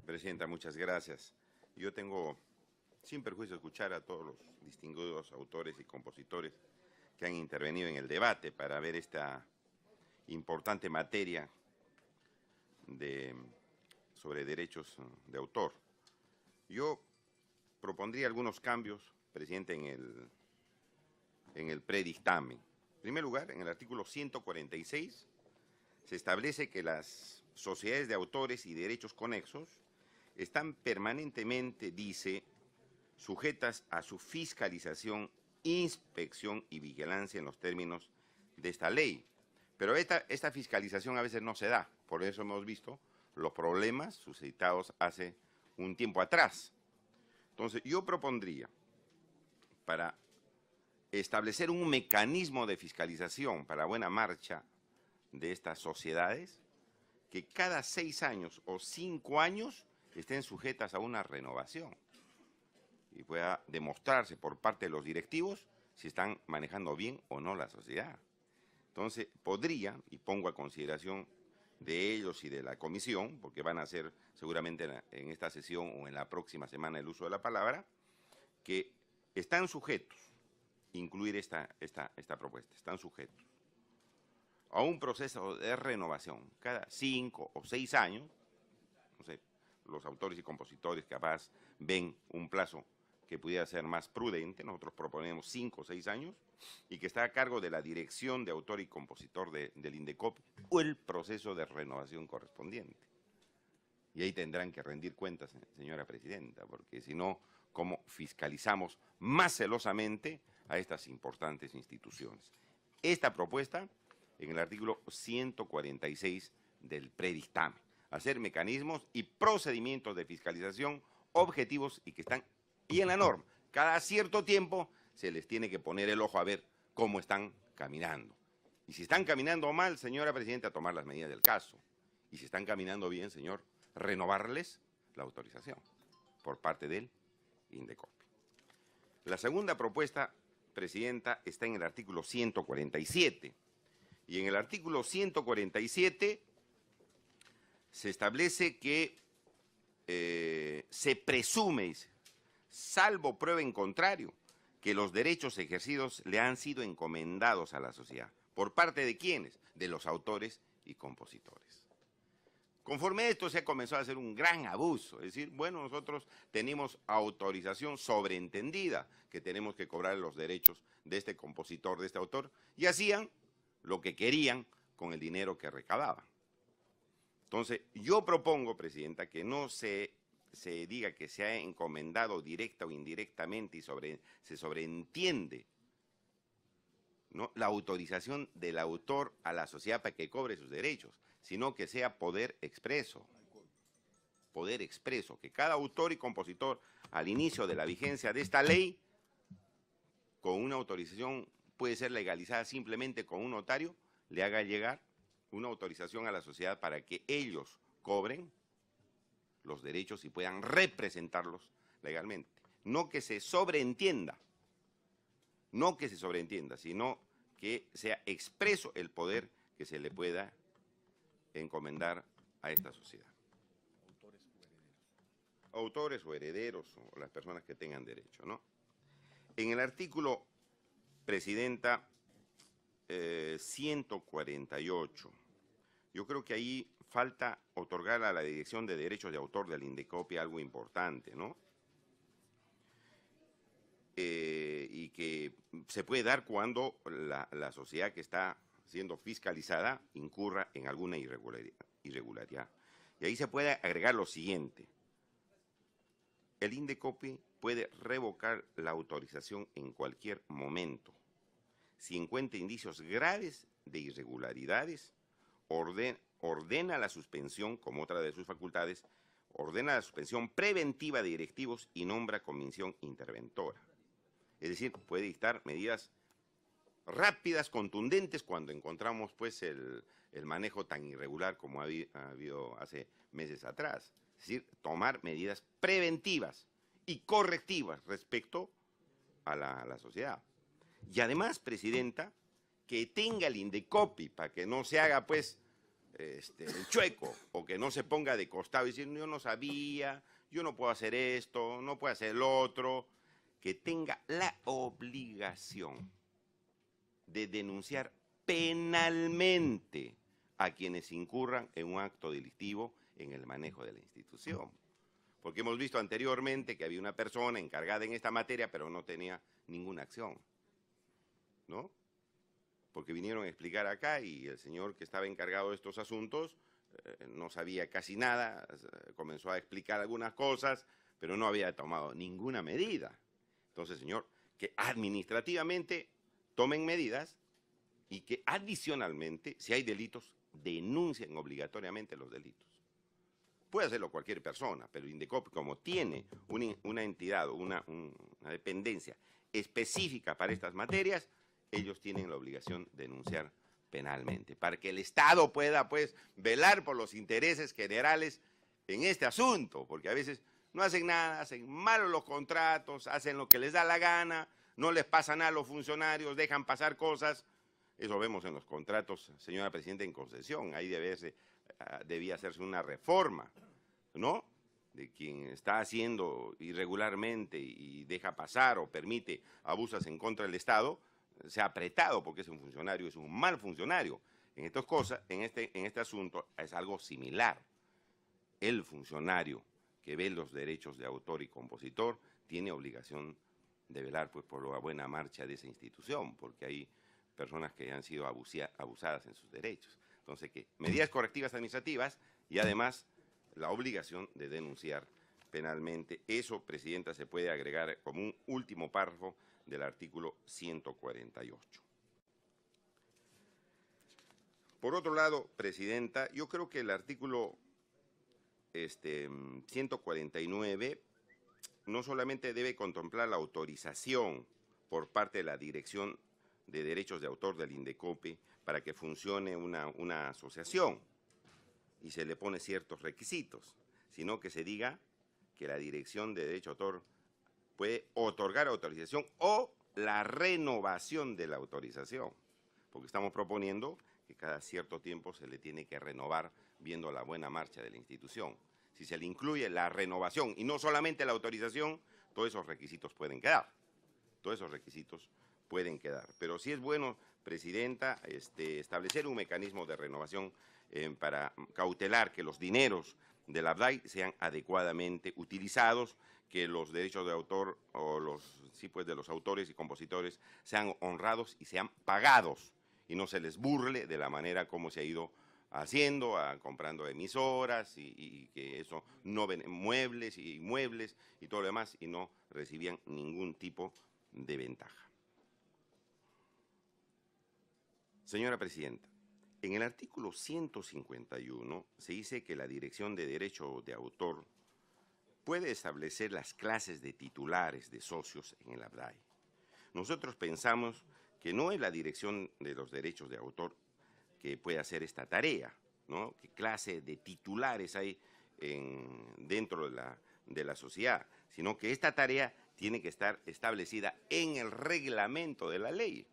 Presidenta, muchas gracias. Yo tengo, sin perjuicio, escuchar a todos los distinguidos autores y compositores que han intervenido en el debate para ver esta importante materia sobre derechos de autor. Yo propondría algunos cambios, Presidente, en el predictamen. En primer lugar, en el artículo 146 se establece que las sociedades de autores y derechos conexos están permanentemente, dice, sujetas a su fiscalización, inspección y vigilancia en los términos de esta ley. Pero esta fiscalización a veces no se da, por eso hemos visto los problemas suscitados hace un tiempo atrás. Entonces, yo propondría, para establecer un mecanismo de fiscalización para buena marcha de estas sociedades, que cada 6 años o 5 años estén sujetas a una renovación y pueda demostrarse por parte de los directivos si están manejando bien o no la sociedad. Entonces, podría, y pongo a consideración de ellos y de la comisión, porque van a hacer seguramente en esta sesión o en la próxima semana el uso de la palabra, que están sujetos, incluir esta propuesta, están sujetos a un proceso de renovación cada 5 o 6 años. No sé, los autores y compositores capaz ven un plazo que pudiera ser más prudente. Nosotros proponemos 5 o 6 años y que está a cargo de la dirección de autor y compositor del INDECOPI o el proceso de renovación correspondiente. Y ahí tendrán que rendir cuentas, señora Presidenta, porque si no, ¿cómo fiscalizamos más celosamente a estas importantes instituciones? Esta propuesta en el artículo 146 del predictamen, hacer mecanismos y procedimientos de fiscalización objetivos y que están y en la norma. Cada cierto tiempo se les tiene que poner el ojo a ver cómo están caminando. Y si están caminando mal, señora Presidenta, tomar las medidas del caso. Y si están caminando bien, señor, renovarles la autorización por parte del INDECOPI. La segunda propuesta, Presidenta, está en el artículo 147. Y en el artículo 147 se establece que se presume, salvo prueba en contrario, que los derechos ejercidos le han sido encomendados a la sociedad. ¿Por parte de quiénes? De los autores y compositores. Conforme a esto se ha comenzado a hacer un gran abuso, es decir, bueno, nosotros tenemos autorización sobreentendida que tenemos que cobrar los derechos de este compositor, de este autor, y hacían lo que querían con el dinero que recababan. Entonces, yo propongo, Presidenta, que no se diga que se ha encomendado directa o indirectamente y se sobreentiende, ¿no?, la autorización del autor a la sociedad para que cobre sus derechos, sino que sea poder expreso, que cada autor y compositor al inicio de la vigencia de esta ley, con una autorización puede ser legalizada simplemente con un notario, le haga llegar una autorización a la sociedad para que ellos cobren los derechos y puedan representarlos legalmente. No que se sobreentienda, sino que sea expreso el poder que se le pueda encomendar a esta sociedad. Autores o herederos o las personas que tengan derecho, ¿no? En el artículo, Presidenta, 148, yo creo que ahí falta otorgar a la Dirección de Derechos de Autor del INDECOPI algo importante, ¿no? Y que se puede dar cuando la sociedad que está siendo fiscalizada incurra en alguna irregularidad. Y ahí se puede agregar lo siguiente. El INDECOPI puede revocar la autorización en cualquier momento. Si encuentra indicios graves de irregularidades, ordena la suspensión, como otra de sus facultades, ordena la suspensión preventiva de directivos y nombra comisión interventora. Es decir, puede dictar medidas rápidas, contundentes, cuando encontramos pues el manejo tan irregular como ha habido hace meses atrás. Es decir, tomar medidas preventivas y correctivas respecto a la sociedad. Y además, Presidenta, que tenga el INDECOPI, para que no se haga pues el chueco, o que no se ponga de costado y decir, yo no sabía, yo no puedo hacer esto, no puedo hacer lo otro, que tenga la obligación de denunciar penalmente a quienes incurran en un acto delictivo en el manejo de la institución. Porque hemos visto anteriormente que había una persona encargada en esta materia, pero no tenía ninguna acción, ¿no? Porque vinieron a explicar acá y el señor que estaba encargado de estos asuntos no sabía casi nada, comenzó a explicar algunas cosas, pero no había tomado ninguna medida. Entonces, señor, que administrativamente tomen medidas y que adicionalmente, si hay delitos, denuncien obligatoriamente los delitos. Puede hacerlo cualquier persona, pero Indecopi, como tiene una entidad o una dependencia específica para estas materias, ellos tienen la obligación de denunciar penalmente, para que el Estado pueda, pues, velar por los intereses generales en este asunto, porque a veces no hacen nada, hacen malos los contratos, hacen lo que les da la gana, no les pasa nada a los funcionarios, dejan pasar cosas. Eso vemos en los contratos, señora Presidenta, en concesión. Ahí debía hacerse una reforma, ¿no? De quien está haciendo irregularmente y deja pasar o permite abusos en contra del Estado, se ha apretado porque es un funcionario, es un mal funcionario. En estas cosas, en este asunto es algo similar. El funcionario que ve los derechos de autor y compositor tiene obligación de velar, pues, por la buena marcha de esa institución, porque hay personas que han sido abusadas en sus derechos. Entonces, que medidas correctivas administrativas y además la obligación de denunciar penalmente. Eso, Presidenta, se puede agregar como un último párrafo del artículo 148. Por otro lado, Presidenta, yo creo que el artículo 149 no solamente debe contemplar la autorización por parte de la Dirección de Derechos de Autor del Indecopi para que funcione una asociación y se le pone ciertos requisitos, sino que se diga que la Dirección de Derecho de Autor puede otorgar autorización o la renovación de la autorización, porque estamos proponiendo que cada cierto tiempo se le tiene que renovar viendo la buena marcha de la institución. Si se le incluye la renovación y no solamente la autorización, todos esos requisitos pueden quedar. Todos esos requisitos pueden quedar. Pero sí es bueno, Presidenta, establecer un mecanismo de renovación para cautelar que los dineros de la ABDAI sean adecuadamente utilizados, que los derechos de autor o de los autores y compositores sean honrados y sean pagados y no se les burle de la manera como se ha ido haciendo, comprando emisoras y que eso no ven muebles y todo lo demás y no recibían ningún tipo de ventaja. Señora Presidenta, en el artículo 151 se dice que la Dirección de Derecho de Autor puede establecer las clases de titulares de socios en el ABDAI. Nosotros pensamos que no es la Dirección de los Derechos de Autor que puede hacer esta tarea, ¿no? ¿Qué clase de titulares hay dentro de la sociedad? Sino que esta tarea tiene que estar establecida en el reglamento de la ley,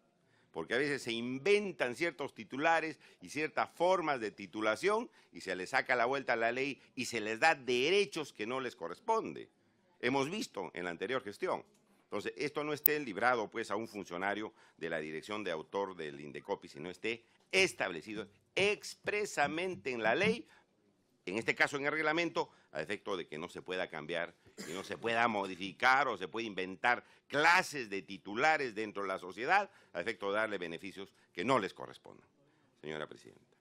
porque a veces se inventan ciertos titulares y ciertas formas de titulación y se les saca la vuelta a la ley y se les da derechos que no les corresponde. Hemos visto en la anterior gestión. Entonces, esto no esté librado, pues, a un funcionario de la Dirección de Autor del Indecopi, sino esté establecido expresamente en la ley, en este caso en el reglamento, a efecto de que no se pueda cambiar y no se pueda modificar o se pueda inventar clases de titulares dentro de la sociedad a efecto de darle beneficios que no les correspondan. Señora Presidenta.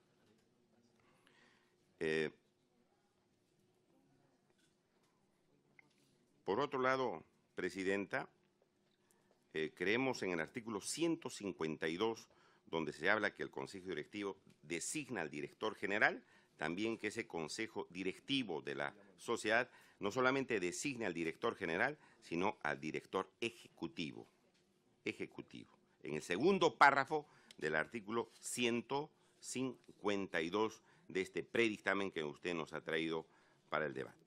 Por otro lado, Presidenta, creemos en el artículo 152, donde se habla que el Consejo Directivo designa al director general, también que ese Consejo Directivo de la sociedad no solamente designe al director general, sino al director ejecutivo. En el segundo párrafo del artículo 152 de este predictamen que usted nos ha traído para el debate.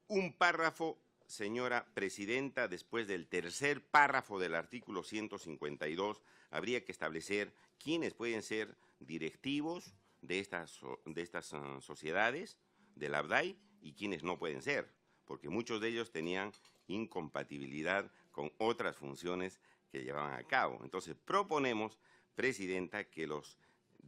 Un párrafo señora presidenta, después del tercer párrafo del artículo 152, habría que establecer quiénes pueden ser directivos de estas sociedades, del ABDAI, y quiénes no pueden ser, porque muchos de ellos tenían incompatibilidad con otras funciones que llevaban a cabo. Entonces, proponemos, presidenta, que los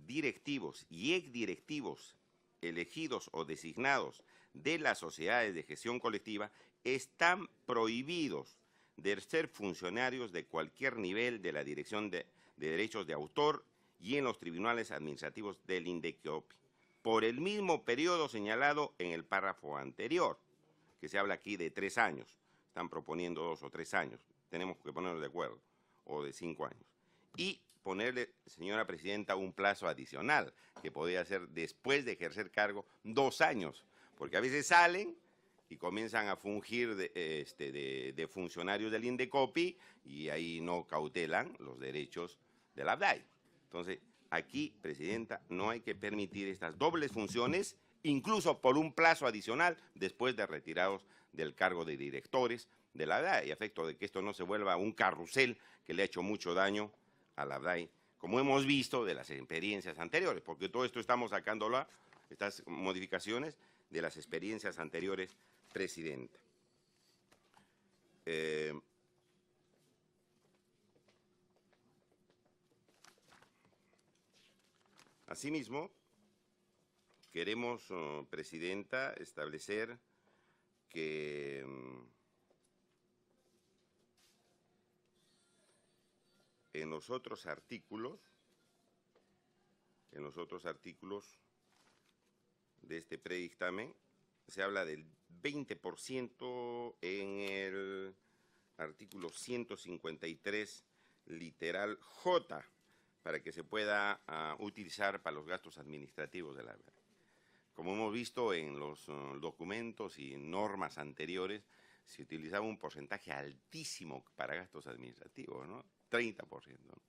directivos y exdirectivos elegidos o designados de las sociedades de gestión colectiva están prohibidos de ser funcionarios de cualquier nivel de la Dirección de Derechos de Autor y en los tribunales administrativos del INDECOPI, por el mismo periodo señalado en el párrafo anterior, que se habla aquí de 3 años. Están proponiendo 2 o 3 años. Tenemos que ponernos de acuerdo, o de 5 años. Y ponerle, señora presidenta, un plazo adicional, que podría ser después de ejercer cargo 2 años, porque a veces salen y comienzan a fungir de funcionarios del INDECOPI y ahí no cautelan los derechos de la ABDAI. Entonces, aquí, presidenta, no hay que permitir estas dobles funciones, incluso por un plazo adicional después de retirados del cargo de directores de la ABDAI, a efecto de que esto no se vuelva un carrusel que le ha hecho mucho daño a la ABDAI, como hemos visto de las experiencias anteriores, porque todo esto estamos sacándolo, estas modificaciones, de las experiencias anteriores, presidenta. Asimismo, queremos, presidenta, establecer que en los otros artículos de este predictamen se habla del 20% en el artículo 153, literal J, para que se pueda utilizar para los gastos administrativos de la ABDAI. Como hemos visto en los documentos y normas anteriores, se utilizaba un porcentaje altísimo para gastos administrativos, ¿no? 30%. ¿no?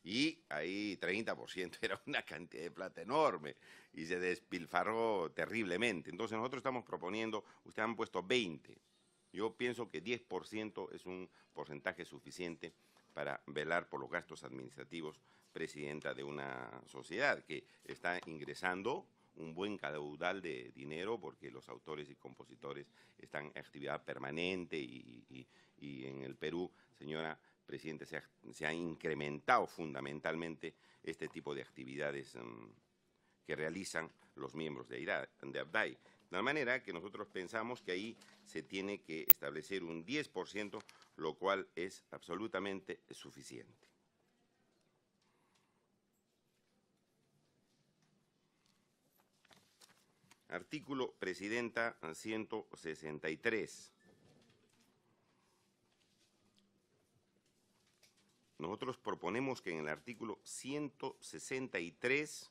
Y ahí 30% era una cantidad de plata enorme y se despilfarró terriblemente. Entonces nosotros estamos proponiendo, ustedes han puesto 20%. Yo pienso que 10% es un porcentaje suficiente para velar por los gastos administrativos, presidenta, de una sociedad que está ingresando un buen caudal de dinero porque los autores y compositores están en actividad permanente y en el Perú, señora presidente, se ha incrementado fundamentalmente este tipo de actividades que realizan los miembros de ABDAI. De tal manera que nosotros pensamos que ahí se tiene que establecer un 10%, lo cual es absolutamente suficiente. Artículo, presidenta, 163. Nosotros proponemos que en el artículo 163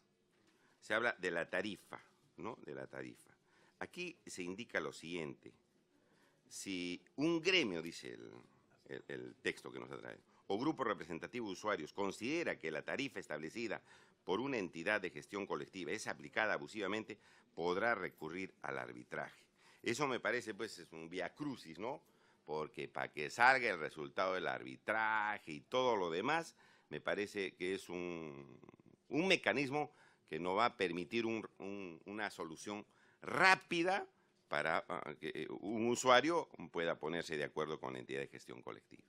se habla de la tarifa, ¿no? De la tarifa. Aquí se indica lo siguiente. Si un gremio, dice el texto que nos ha traído, o grupo representativo de usuarios considera que la tarifa establecida por una entidad de gestión colectiva es aplicada abusivamente, podrá recurrir al arbitraje. Eso me parece, pues, es un vía crucis, ¿no? Porque para que salga el resultado del arbitraje y todo lo demás, me parece que es un mecanismo que nos va a permitir una solución rápida para que un usuario pueda ponerse de acuerdo con la entidad de gestión colectiva.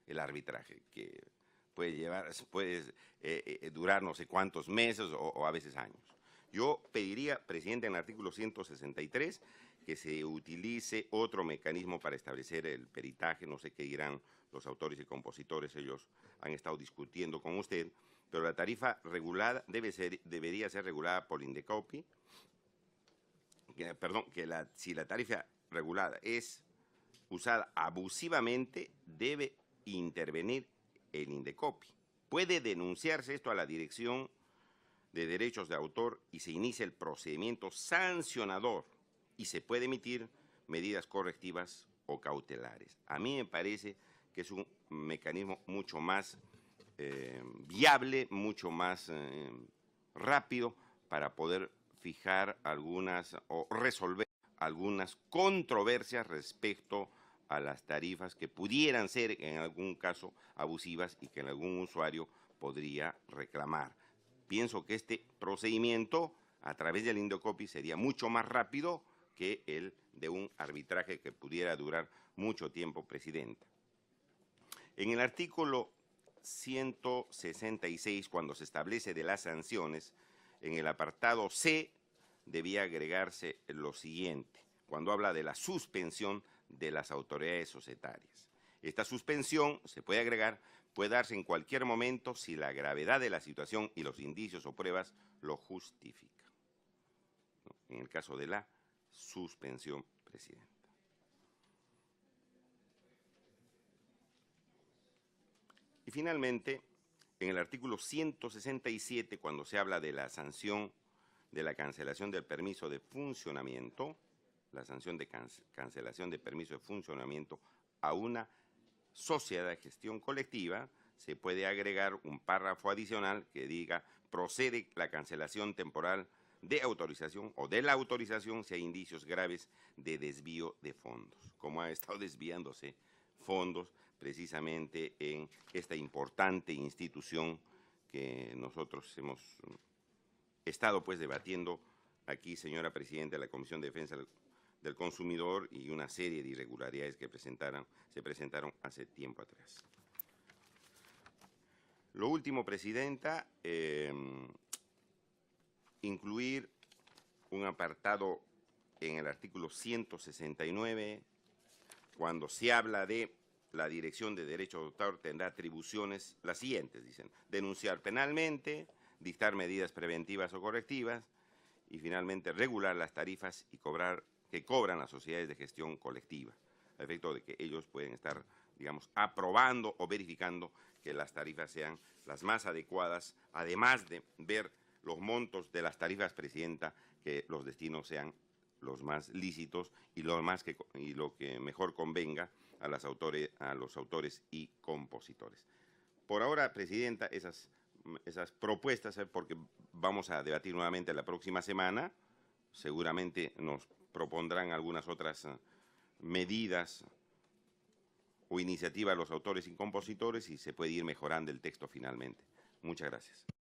El arbitraje, que puede durar no sé cuántos meses o a veces años. Yo pediría, presidente, en el artículo 163, que se utilice otro mecanismo para establecer el peritaje, no sé qué dirán los autores y compositores, ellos han estado discutiendo con usted, pero la tarifa regulada debería ser regulada por INDECOPI, si la tarifa regulada es usada abusivamente, debe intervenir el INDECOPI. Puede denunciarse esto a la Dirección de Derechos de Autor y se inicia el procedimiento sancionador y se puede emitir medidas correctivas o cautelares. A mí me parece que es un mecanismo mucho más viable, mucho más rápido para poder fijar algunas o resolver algunas controversias respecto a las tarifas que pudieran ser en algún caso abusivas y que en algún usuario podría reclamar. Pienso que este procedimiento a través del Indecopi sería mucho más rápido que el de un arbitraje que pudiera durar mucho tiempo, Presidenta. En el artículo 166, cuando se establece de las sanciones, en el apartado C debía agregarse lo siguiente, cuando habla de la suspensión de las autoridades societarias. Esta suspensión, se puede agregar, puede darse en cualquier momento si la gravedad de la situación y los indicios o pruebas lo justifican. En el caso de la suspensión, Presidenta. Y finalmente, en el artículo 167, cuando se habla de la sanción de la cancelación del permiso de funcionamiento, la sanción de cancelación de permiso de funcionamiento a una sociedad de gestión colectiva, se puede agregar un párrafo adicional que diga procede la cancelación temporal de autorización o de la autorización si hay indicios graves de desvío de fondos, como ha estado desviándose fondos precisamente en esta importante institución que nosotros hemos estado pues debatiendo aquí, señora Presidenta, de la Comisión de Defensa del Consumidor, y una serie de irregularidades que se presentaron hace tiempo atrás. Lo último, Presidenta, incluir un apartado en el artículo 169, cuando se habla de la Dirección de Derecho de Autor tendrá atribuciones las siguientes, dicen, denunciar penalmente, dictar medidas preventivas o correctivas y finalmente regular las tarifas que cobran las sociedades de gestión colectiva, a efecto de que ellos pueden estar, digamos, aprobando o verificando que las tarifas sean las más adecuadas, además de ver los montos de las tarifas, Presidenta, que los destinos sean los más lícitos y lo que mejor convenga a los autores y compositores. Por ahora, Presidenta, esas propuestas, porque vamos a debatir nuevamente la próxima semana, seguramente nos propondrán algunas otras medidas o iniciativas a los autores y compositores y se puede ir mejorando el texto finalmente. Muchas gracias.